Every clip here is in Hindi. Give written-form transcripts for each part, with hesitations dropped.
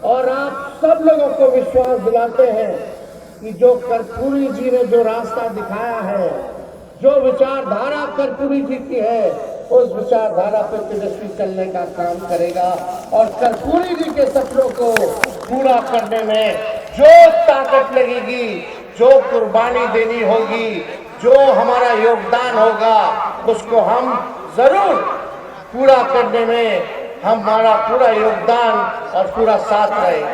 और आप सब लोगों को विश्वास दिलाते हैं कि जो कर्पूरी जी ने जो रास्ता दिखाया है, जो विचारधारा कर्पूरी जी की है, उस विचारधारा पर तेजस्वी चलने का काम करेगा और कर्पूरी जी के सपनों को पूरा करने में जो ताकत लगेगी, जो कुर्बानी देनी होगी, जो हमारा योगदान होगा, उसको हम जरूर पूरा करने में हमारा पूरा योगदान और पूरा साथ रहेगा।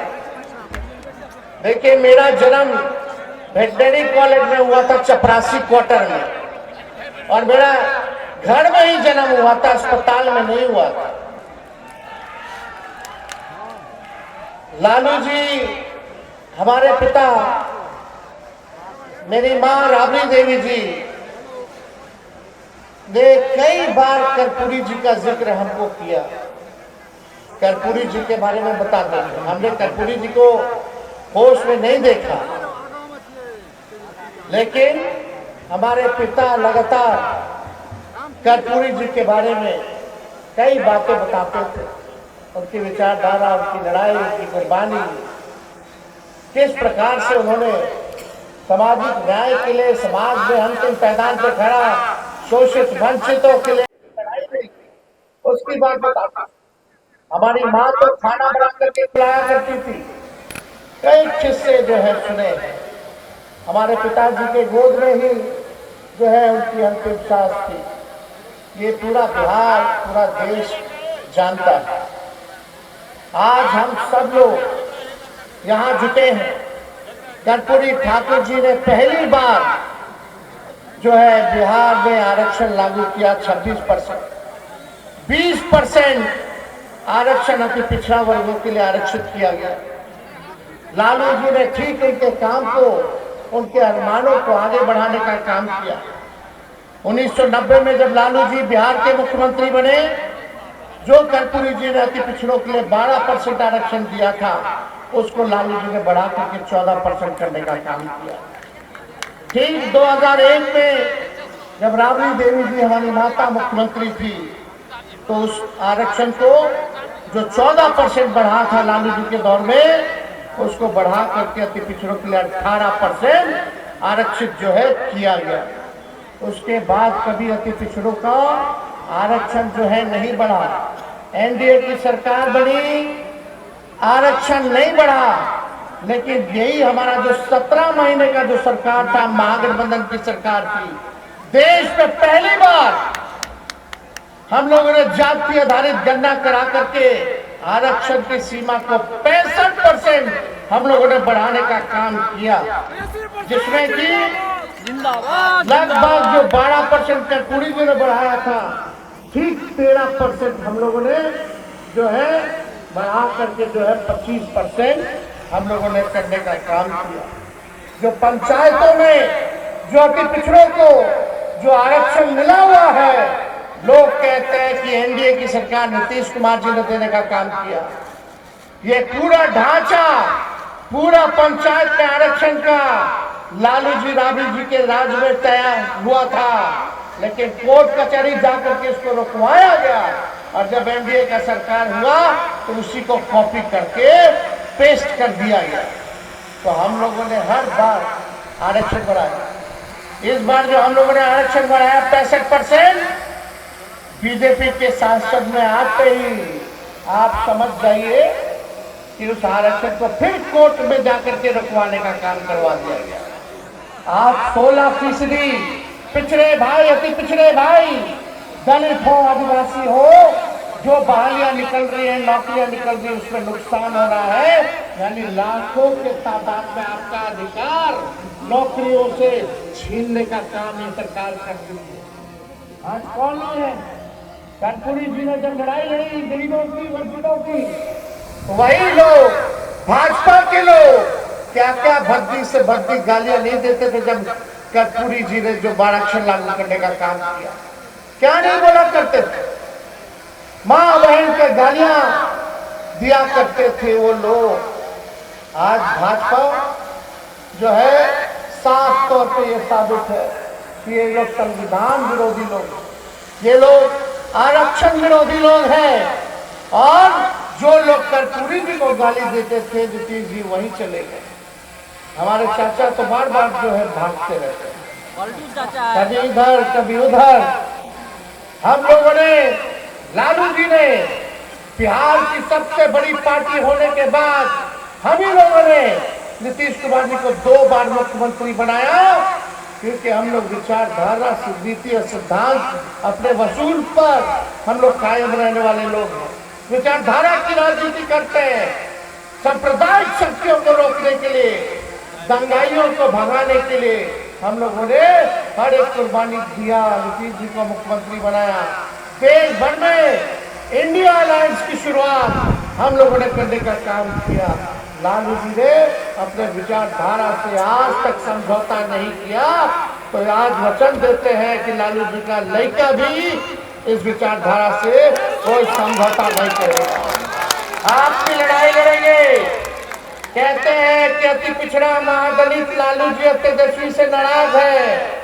देखिए, मेरा जन्म वेटनरी कॉलेज में हुआ था, चपरासी क्वार्टर में, और मेरा घर में ही जन्म हुआ था, अस्पताल में नहीं हुआ था। लालू जी हमारे पिता, मेरी मां राबड़ी देवी जी ने कई बार कर्पूरी जी का जिक्र हमको किया। कर्पूरी जी के बारे में बताते हैं। हमने कर्पूरी जी को होश में नहीं देखा, लेकिन हमारे पिता लगातार कर्पूरी जी के बारे में कई बातें बताते थे। उनकी विचारधारा, उनकी लड़ाई, उनकी कुर्बानी, किस प्रकार से उन्होंने सामाजिक न्याय के लिए समाज में अंतिम पैदान पर खड़ा शोषित वंचितों के लिए लड़ाई की, उसकी बात बताते। हमारी माँ तो खाना बना करके खिलाया करती थी। कई किस्से जो है सुने। हमारे पिताजी के गोद में ही जो है उनकी अंतिम सांस थी। ये पूरा बिहार, पूरा देश जानता है। आज हम सब लोग यहाँ जुटे हैं। कर्पूरी ठाकुर जी ने पहली बार जो है बिहार में आरक्षण लागू किया। 26%, 20% आरक्षण अति पिछड़ा वर्गों के लिए आरक्षित किया गया। लालू जी ने ठीक उनके काम को, उनके अरमानों को आगे बढ़ाने का काम किया। 1990 में जब लालू जी बिहार के मुख्यमंत्री बने, जो कर्पूरी जी ने अति पिछड़ों के लिए 12% आरक्षण दिया था, उसको लालू जी ने बढ़ा करके 14% करने का काम किया। ठीक 2001 में जब राबड़ी देवी जी हमारी माता मुख्यमंत्री थी, तो उस आरक्षण को जो 14% बढ़ा था लालू जी के दौर में, उसको बढ़ा करके अति पिछड़ों के लिए 18% आरक्षित जो है किया गया। उसके बाद कभी अति पिछड़ों का आरक्षण जो है नहीं बढ़ा। एनडीए की सरकार बनी, आरक्षण नहीं बढ़ा, लेकिन यही हमारा जो 17 महीने का जो सरकार था, महागठबंधन की सरकार थी, देश में पहली बार हम लोगों ने जाति आधारित गणना करा करके आरक्षण की सीमा को 65% हम लोगों ने बढ़ाने का काम किया, जिसमें कि लगभग जो 12% कर्पूरी जी ने बढ़ाया था, ठीक 13% हम लोगों ने जो है बढ़ा करके जो है 25% हम लोगों ने करने का काम किया। जो पंचायतों में जो अति पिछड़ों को जो आरक्षण मिला हुआ है, लोग कहते हैं कि एनडीए की सरकार नीतीश कुमार जी ने देने का काम किया। ये पूरा ढांचा, पूरा पंचायत के आरक्षण का लालू जी, राबड़ी जी के राज में तैयार हुआ था, लेकिन कोर्ट कचहरी जाकर के इसको रुकवाया गया, और जब एनडीए का सरकार हुआ तो उसी को कॉपी करके पेस्ट कर दिया गया। तो हम लोगों ने हर बार आरक्षण बढ़ाया। इस बार जो हम लोगों ने आरक्षण बढ़ाया 65%, बीजेपी के सांसद में आते ही आप समझ जाइए कि उस आरक्षण को फिर कोर्ट में जाकर के रुकवाने का काम करवा दिया गया। आप 16% पिछड़े भाई, अति पिछड़े भाई, दलित हो, आदिवासी हो, जो बहालियां निकल रही है, नौकरियां निकल रही है, उसमें नुकसान हो रहा है। यानी लाखों के तादाद में आपका अधिकार नौकरियों से छीनने का काम ये सरकार कर रही है। आज कौन लोग है? कर्पूरी जी ने जब लड़ाई लड़ी गरीबों की, वंचितों की, वही लोग, भाजपा के लोग क्या क्या भर्ती से भर्ती गालियां नहीं देते थे जब कर्पूरी जी ने जो आरक्षण लागू करने का काम किया। क्या नहीं बोला करते थे? माँ बहन के गालियां दिया करते थे वो लोग। आज भाजपा जो है साफ तौर पे ये साबित है कि ये लोग संविधान विरोधी लोग, ये लोग आरक्षण विरोधी लोग हैं, और जो लोग कर्पूरी जी को गाली देते थे नीतीश जी वहीं चले गए। हमारे चाचा तो बार बार जो है भागते रहते हैं, कभी इधर कभी उधर। हम लोगों ने, लालू जी ने बिहार की सबसे बड़ी पार्टी होने के बाद हम ही लोगों ने नीतीश कुमार जी को 2 बार मुख्यमंत्री बनाया, क्योंकि हम लोग विचारधारा, नीति और सिद्धांत अपने वसूल पर हम लोग कायम रहने वाले लोग हैं। विचारधारा की राजनीति करते हैं, सांप्रदायिक शक्तियों को रोकने के लिए, दंगाइयों को भगाने के लिए हम लोगों ने हर एक कुर्बानी दिया, नीतीश जी को मुख्यमंत्री बनाया। देश भर में इंडिया अलायंस की शुरुआत हम लोगों ने करने का काम किया। लालू जी ने अपने विचारधारा से आज तक समझौता नहीं किया, तो आज वचन देते हैं कि लालू जी का लड़का भी इस विचारधारा से कोई समझौता नहीं करेगा। आपकी लड़ाई लड़ेंगे। कहते हैं कि अति पिछड़ा महादलित लालू जी तेजस्वी से नाराज है।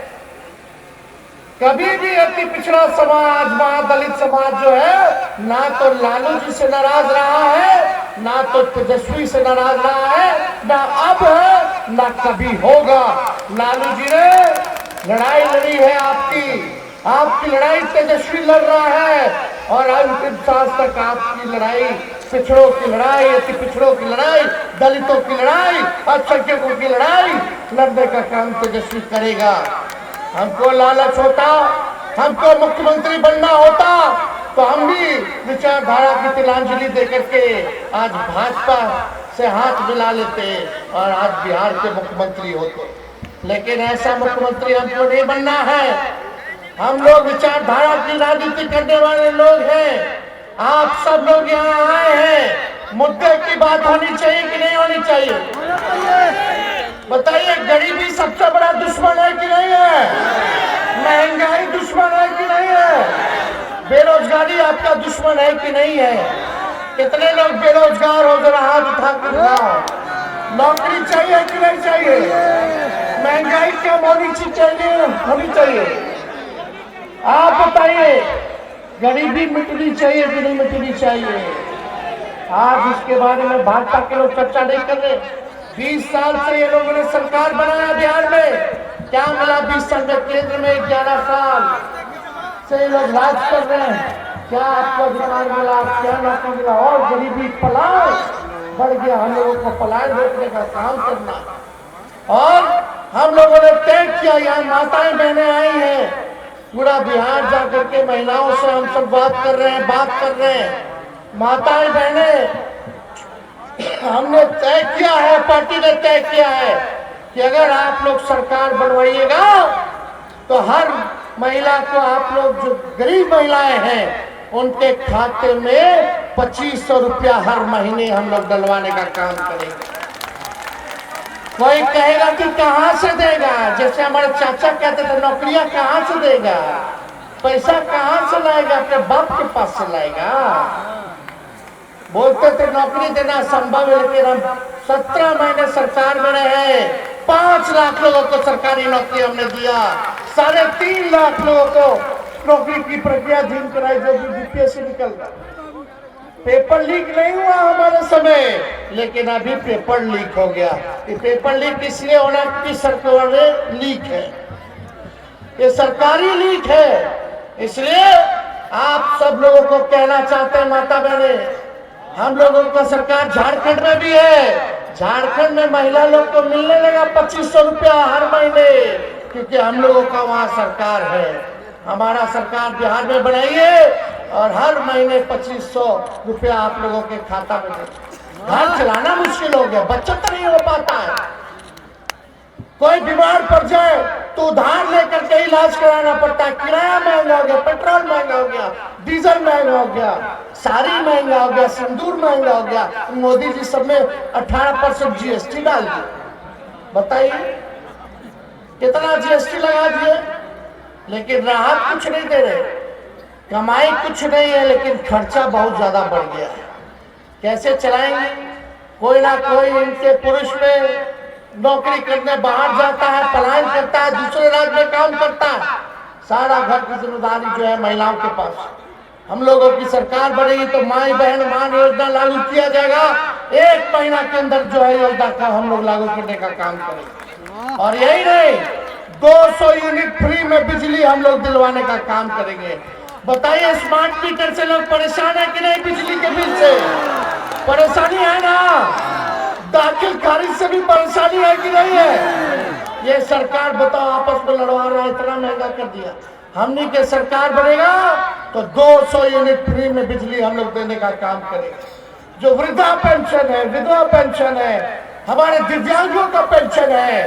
कभी भी अति पिछड़ा समाज, महादलित समाज जो है, ना तो लालू जी से नाराज रहा है, ना तो तेजस्वी से नाराज रहा है, ना अब है, ना कभी होगा। लालू जी ने लड़ाई लड़ी है आपकी लड़ाई तेजस्वी लड़ रहा है, और अंतिम सांस तक आपकी लड़ाई, पिछड़ों की लड़ाई, अति पिछड़ों की लड़ाई, दलितों की लड़ाई, अल्पसंख्यकों की लड़ाई लड़ने का काम तेजस्वी करेगा। हमको लालच होता, हमको मुख्यमंत्री बनना होता, तो हम भी विचारधारा की तिलांजलि देकर के आज भाजपा से हाथ मिला लेते और आज बिहार के मुख्यमंत्री होते। लेकिन ऐसा मुख्यमंत्री हमको नहीं बनना है। हम लोग विचारधारा की राजनीति करने वाले लोग हैं। आप सब लोग यहाँ आए हैं, मुद्दे की बात होनी चाहिए कि नहीं होनी चाहिए? बताइए, गरीबी सबसे बड़ा दुश्मन है कि नहीं है? महंगाई दुश्मन है कि नहीं है? बेरोजगारी आपका दुश्मन है कि नहीं है? कितने लोग बेरोजगार हो, जरा हाथ उठा कर दिखाओ। नौकरी चाहिए कि नहीं चाहिए? महंगाई कम होनी चाहिए। आप बताइए, गरीबी मिटनी चाहिए कि नहीं मिटनी चाहिए? आज इसके बारे में भाजपा के लोग चर्चा नहीं कर रहे। 20 साल से ये लोगों ने सरकार बनाया बिहार में, क्या मिला? 20 साल में केंद्र में 11 साल से ये लोग राज कर रहे हैं। क्या आपको अधिकार मिला? क्या नौकरी मिला? और गरीबी पलायन बढ़ गया। हम लोगों को पलायन रोकने का काम करना, और हम लोगों ने तय किया, यहाँ माताएं बहनें आई हैं, पूरा बिहार जाकर के महिलाओं से हम सब बात कर रहे हैं। माताएं बहनें, हमने तय किया है, पार्टी ने तय किया है कि अगर आप लोग सरकार बनवाइएगा तो हर महिला को, आप लोग जो गरीब महिलाएं हैं, उनके खाते में 2500 रुपया हर महीने हम लोग डलवाने का काम करेंगे। कोई कहेगा कि कहां से देगा? जैसे हमारे चाचा कहते थे, नौकरियां कहां से देगा? पैसा कहां से लाएगा? अपने बाप के पास से लाएगा। बोलते थे नौकरी देना संभव है, लेकिन हम 17 महीने सरकार में रहे, 5 लाख लोगों को सरकारी नौकरी हमने दिया, 3.5 लाख लोगों को नौकरी की प्रक्रिया धीम कराई, जो भी बीपीएस से निकल गया। पेपर लीक नहीं हुआ हमारे समय, लेकिन अभी पेपर लीक हो गया। ये पेपर लीक इसलिए होना कि सरकार लीक है, ये सरकारी लीक है। इसलिए आप सब लोगों को कहना चाहते हैं, माता बहने, हम लोगों का सरकार झारखंड में भी है। झारखंड में महिला लोग को मिलने लगा 2500 रुपया हर महीने, क्योंकि हम लोगों का वहाँ सरकार है। हमारा सरकार बिहार में बनाइए और हर महीने 2500 रुपया आप लोगों के खाता में दे। घर चलाना मुश्किल हो गया, बचत नहीं हो पाता है। कोई बीमार पड़ जाए तो उधार लेकर के इलाज कराना पड़ता है। किराया महंगा हो गया, पेट्रोल महंगा हो गया, डीजल महंगा हो गया, साड़ी महंगा हो गया, सिंदूर महंगा हो गया। मोदी जी सब में 18% जीएसटी डाल दिया। बताइए कितना जीएसटी लगा दिए, लेकिन राहत कुछ नहीं दे रहे। कमाई कुछ नहीं है, लेकिन खर्चा बहुत ज्यादा बढ़ गया है। कैसे चलाएंगे? कोई ना कोई इनके पुरुष में नौकरी करने बाहर जाता है, पलायन करता है, दूसरे राज्य में काम करता है। सारा घर की जिम्मेदारी जो है महिलाओं के पास। हम लोगों की सरकार बनेगी तो माई बहन मान योजना लागू किया जाएगा। 1 महीना के अंदर जो है योजना का हम लोग लागू करने का काम करेंगे। और यही नहीं, 200 यूनिट फ्री में बिजली हम लोग दिलवाने का काम करेंगे। बताइए, स्मार्ट मीटर से लोग परेशान है कि नहीं? बिजली के बिल से परेशानी है ना? दाखिल खारिज से भी परेशानी है कि नहीं है? ये सरकार बताओ आपस में लड़वा रहा है, इतना महंगा कर दिया। हमने के सरकार बनेगा तो 200 यूनिट फ्री में बिजली हम लोग देने का काम करेंगे। जो वृद्धा पेंशन है, विधवा पेंशन है, हमारे दिव्यांगों का पेंशन है,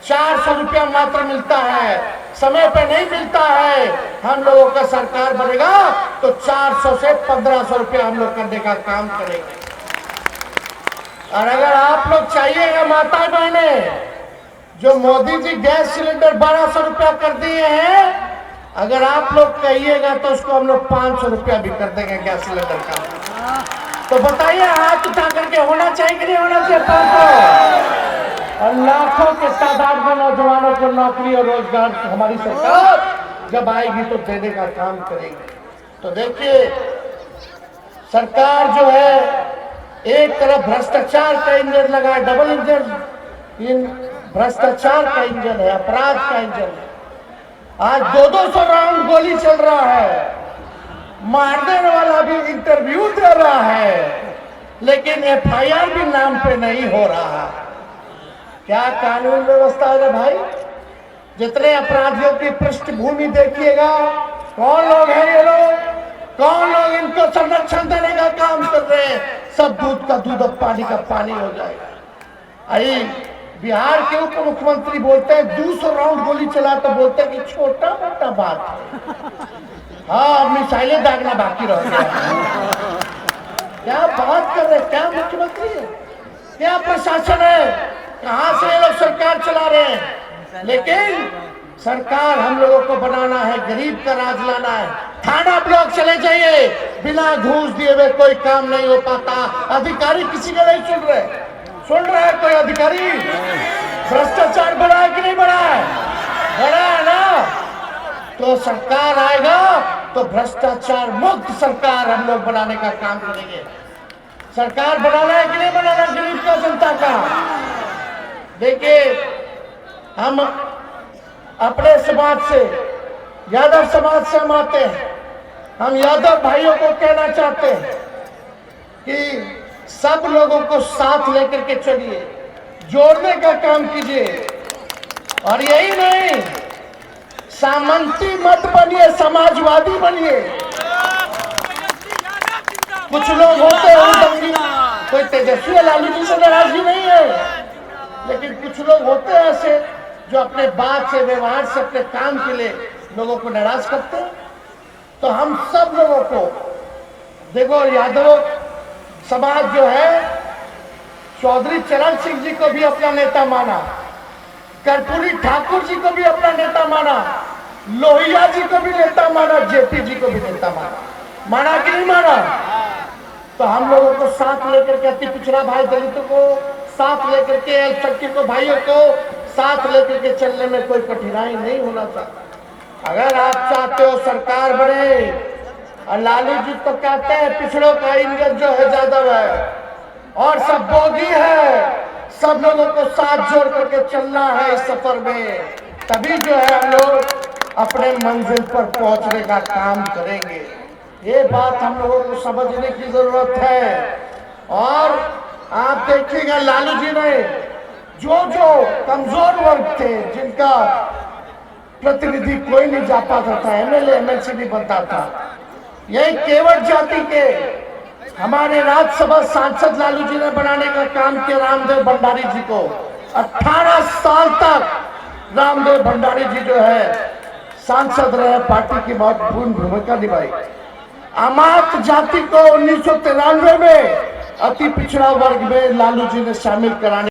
400 रुपया मात्र मिलता है, समय पे नहीं मिलता है। हम लोगों का सरकार बनेगा तो 400 से 1500 रुपया हम लोग करने का काम करेंगे। और अगर आप लोग चाहिएगा माता बहने, जो मोदी जी गैस सिलेंडर 1200 रुपया कर दिए हैं, अगर आप लोग कहिएगा तो उसको हम लोग 500 रुपया भी कर देंगे गैस सिलेंडर का। तो बताइए, हाथ उठा करके होना चाहिए कि नहीं होना चाहिए 500? और लाखों के तादाद में नौजवानों को नौकरी और रोजगार हमारी सरकार जब आएगी तो देने का काम करेगी। तो देखिए, सरकार जो है एक तरफ भ्रष्टाचार का इंजन लगा है, डबल इंजन, भ्रष्टाचार का इंजन है, अपराध का इंजन है। आज 200 राउंड गोली चल रहा है, मारने वाला भी इंटरव्यू दे रहा है, लेकिन एफआईआर भी नाम पे नहीं हो रहा। क्या कानून व्यवस्था है भाई? जितने अपराधियों की पृष्ठभूमि देखिएगा, कौन लोग हैं ये लोग, कौन लोग इनको संरक्षण देने का काम कर रहे हैं? सब दूध का दूध और पानी का पानी हो जाएगा। अरे बिहार के उप मुख्यमंत्री बोलते हैं 200 राउंड गोली चला तो बोलते हैं कि छोटा मोटा बात है। हाँ, मिसाइलें दागना बाकी रह गया। क्या बात कर रहे हैं? क्या मुख्यमंत्री है, क्या प्रशासन है, कहां से ये लोग सरकार चला रहे हैं? लेकिन सरकार हम लोगों को बनाना है, गरीब का राज लाना है। थाना ब्लॉक चले जाइए, बिना घूस दिए हुए कोई काम नहीं हो पाता। अधिकारी किसी का नहीं सुन रहे हैं कोई अधिकारी? भ्रष्टाचार बढ़ा है कि नहीं बढ़ा है? बढ़ा है ना? तो सरकार आएगा तो भ्रष्टाचार मुक्त सरकार हम लोग बनाने का काम करेंगे। सरकार बनाना है कि नहीं बनाना गरीब का, जनता का? देखिए, हम अपने समाज से, यादव समाज से हम आते हैं। हम यादव भाइयों को कहना चाहते हैं कि सब लोगों को साथ लेकर के चलिए, जोड़ने का काम कीजिए। और यही नहीं, सामंती मत बनिए, समाजवादी बनिए। कुछ लोग होते हैं, कोई तेजस्वी लालू जी से नाराजगी नहीं है, लेकिन कुछ लोग होते हैं ऐसे जो अपने बात से, व्यवहार से, अपने काम के लिए लोगों को नाराज करते हैं। तो हम सब लोगों को देखो, यादव समाज जो है, चौधरी चरण सिंह जी को भी अपना नेता माना, कर्पूरी ठाकुर जी को भी अपना नेता माना, लोहिया जी को भी नेता माना, जेपी जी को भी नेता माना कि नहीं माना? तो हम लोगों को साथ लेकर के, अति पिछड़ा भाई दलितों को साथ लेकर के, अल्पसंख्यक को भाइयों को साथ लेकर के चलने में कोई कठिनाई नहीं होना चाहिए। अगर आप चाहते हो सरकार बने, और लालू जी तो कहते हैं पिछड़ों का इंजन जो है यादव है और सब बोगी है, सब लोगों को साथ जोड़ करके चलना है इस सफर में, तभी जो है हम लोग अपने मंजिल पर पहुंचने का काम करेंगे। ये बात हम लोगों को समझने की जरूरत है। और आप देखिएगा, लालू जी ने जो कमजोर वर्ग थे, जिनका प्रतिनिधि कोई नहीं जा पाता था, एमएलए एमएलसी नहीं बनता था, यही केवट जाति के हमारे राज्यसभा सांसद लालू जी ने बनाने का काम किया। रामदेव भंडारी जी को 18 साल तक रामदेव भंडारी जी जो है सांसद रहे, पार्टी की महत्वपूर्ण भूमिका निभाई। अमात जाति को 1993 में अति पिछड़ा वर्ग में लालू जी ने शामिल कराने